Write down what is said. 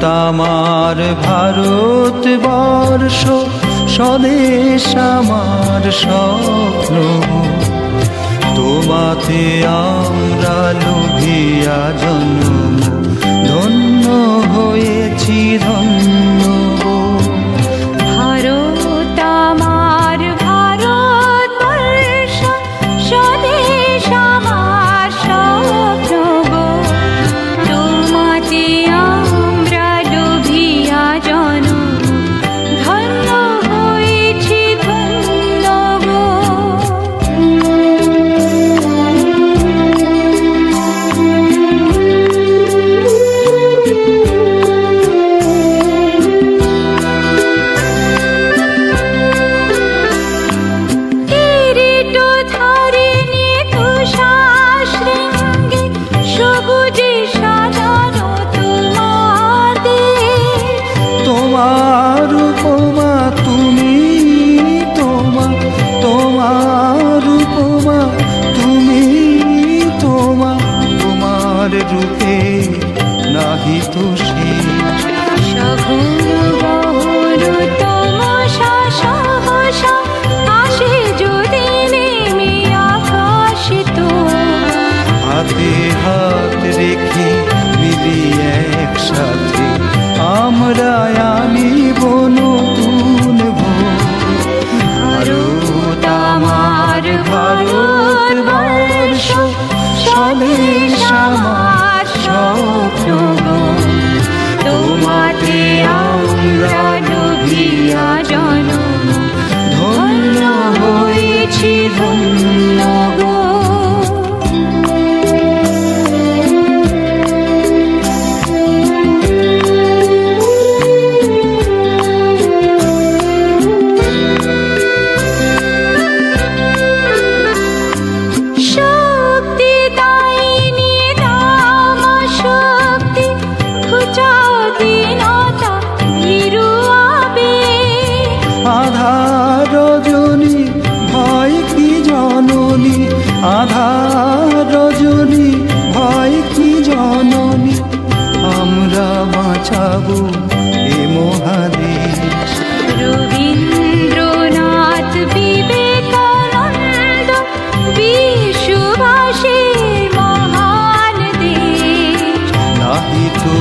আমার ভারতবর্ষ স্বদেশ আমার স্বপ্ন তোমাতে আমরা লোভিয়া জন্ম ধন্য হয়েছি ধন্য ভারত আমার ভারতবর্ষ স্বদেশ আমার স্বপ্ন তোমাতে আমরা লোভিয়া জন্ম ধন্য হয়েছি ধন্য তোমার উপমা তুমি তোমার উপমা তুমি তোমার রূপে নাহি তো শেষ সগুণ বহুল তমসা সহসা আসে যদি নেমে আকাশ তো হাতে হাত রেখে মিলি একসাথে আমরা আনিব নতুন ভারত আমার ভারতবর্ষ স্বদেশ আমার স্বপ্ন তোমাতে আমরা লোভিয়া জন্ম ধন্য হয়েছি ধন্য আধার রজনী ভয় কি জননী আধার রজনী ভয় কি জননী আমরা বাঁচাবো এ মহাদেশ রবীন্দ্রনাথ বিবেকানন্দ বিশ্ববাসীর মহান দেশ নাহি তো